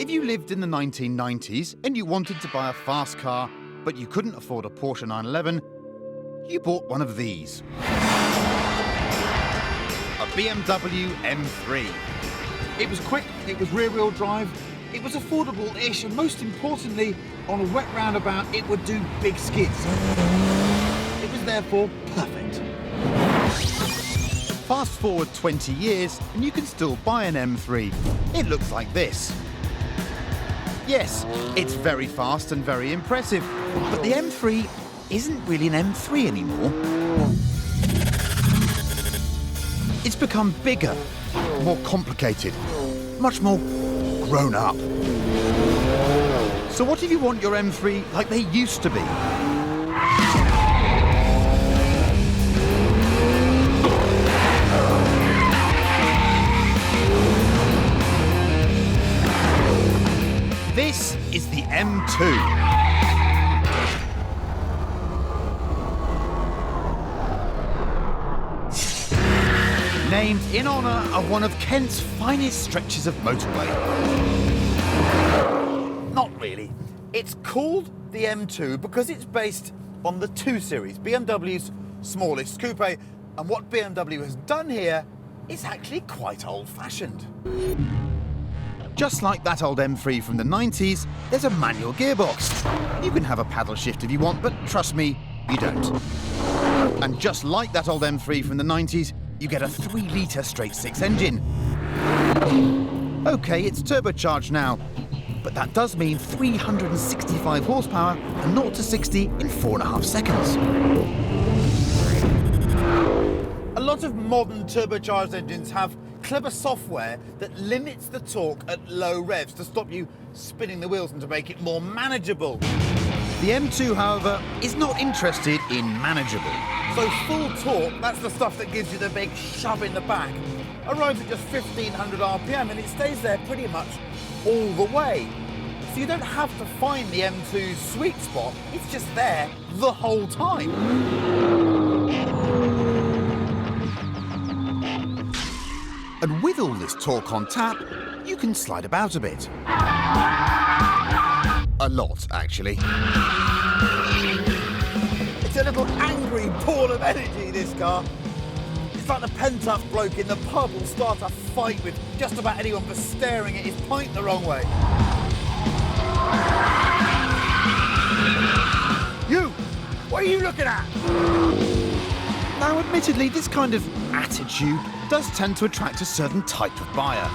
If you lived in the 1990s and you wanted to buy a fast car, but you couldn't afford a Porsche 911, you bought one of these. A BMW M3. It was quick, it was rear-wheel drive, it was affordable-ish, and most importantly, on a wet roundabout, it would do big skids. It was therefore perfect. Fast forward 20 years, and you can still buy an M3. It looks like this. Yes, it's very fast and very impressive, but the M3 isn't really an M3 anymore. It's become bigger, more complicated, much more grown up. So what if you want your M3 like they used to be? This is the M2. Named in honour of one of Kent's finest stretches of motorway. Not really. It's called the M2 because it's based on the 2 Series, BMW's smallest coupe, and what BMW has done here is actually quite old-fashioned. Just like that old M3 from the 90s, there's a manual gearbox. You can have a paddle shift if you want, but trust me, you don't. And just like that old M3 from the 90s, you get a 3-litre straight-six engine. OK, it's turbocharged now, but that does mean 365 horsepower and 0 to 60 in 4.5 seconds. A lot of modern turbocharged engines have clever software that limits the torque at low revs to stop you spinning the wheels and to make it more manageable. The M2, however, is not interested in manageable. So full torque, that's the stuff that gives you the big shove in the back, arrives at just 1500 RPM and it stays there pretty much all the way. So you don't have to find the M2's sweet spot, it's just there the whole time. And with all this torque on tap, you can slide about a bit. A lot, actually. It's a little angry ball of energy, this car. It's like the pent-up bloke in the pub will start a fight with just about anyone for staring at his pint the wrong way. You! What are you looking at? Now, admittedly, this kind of attitude does tend to attract a certain type of buyer.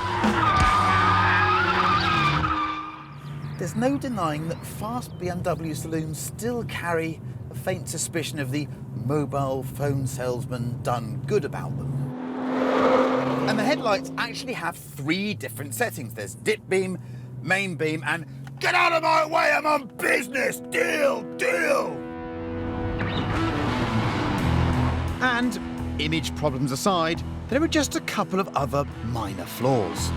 There's no denying that fast BMW saloons still carry a faint suspicion of the mobile phone salesman done good about them. And the headlights actually have 3 different settings. There's dip beam, main beam, and get out of my way, I'm on business, deal, deal. And, image problems aside, there are just a couple of other minor flaws.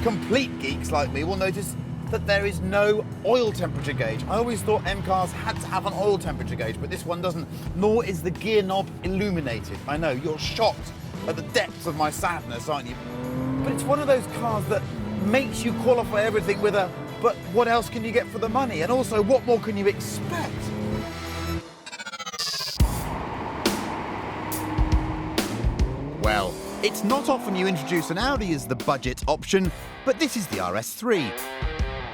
Complete geeks like me will notice that there is no oil temperature gauge. I always thought M cars had to have an oil temperature gauge, but this one doesn't, nor is the gear knob illuminated. I know, you're shocked at the depths of my sadness, aren't you? But it's one of those cars that makes you qualify everything with a, but what else can you get for the money? And also, what more can you expect? Well, it's not often you introduce an Audi as the budget option, but this is the RS3.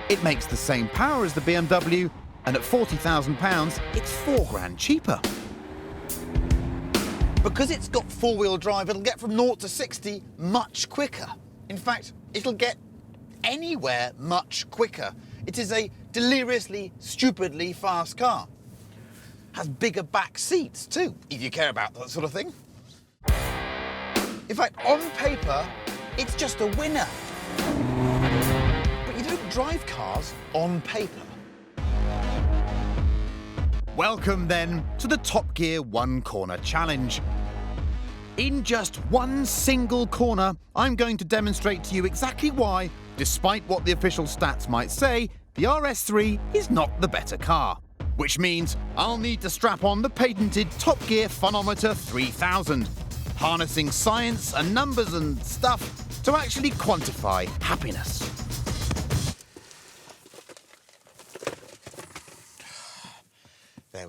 It makes the same power as the BMW, and at £40,000, it's £4,000 cheaper. Because it's got 4-wheel drive, it'll get from 0 to 60 much quicker. In fact, it'll get anywhere much quicker. It is a deliriously, stupidly fast car. Has bigger back seats too, if you care about that sort of thing. In fact, on paper, it's just a winner. But you don't drive cars on paper. Welcome, then, to the Top Gear One Corner Challenge. In just one single corner, I'm going to demonstrate to you exactly why, despite what the official stats might say, the RS3 is not the better car. Which means I'll need to strap on the patented Top Gear Funometer 3000. Harnessing science and numbers and stuff to actually quantify happiness.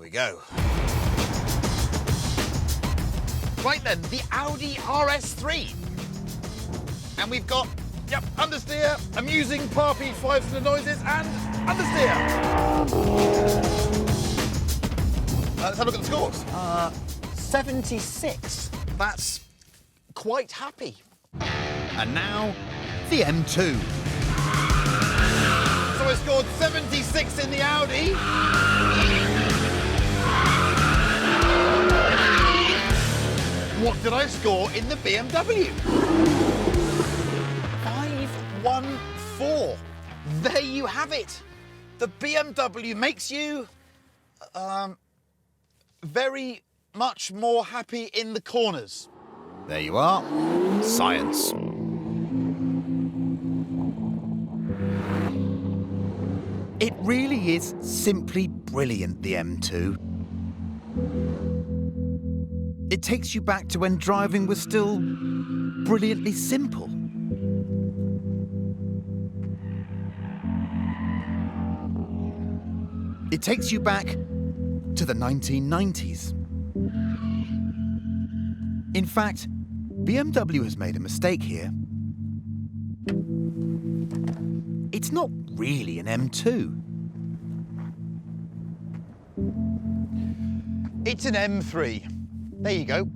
we go. Right then, the Audi RS3. And we've got, yep, understeer, amusing Parpy 5-cylinder noises, and understeer. Let's have a look at the scores. 76. That's quite happy. And now, the M2. So I scored 76 in the Audi. What did I score in the BMW? 514. There you have it. The BMW makes you very much more happy in the corners. There you are. Science. It really is simply brilliant, the M2. It takes you back to when driving was still brilliantly simple. It takes you back to the 1990s. In fact, BMW has made a mistake here. It's not really an M2. It's an M3. There you go.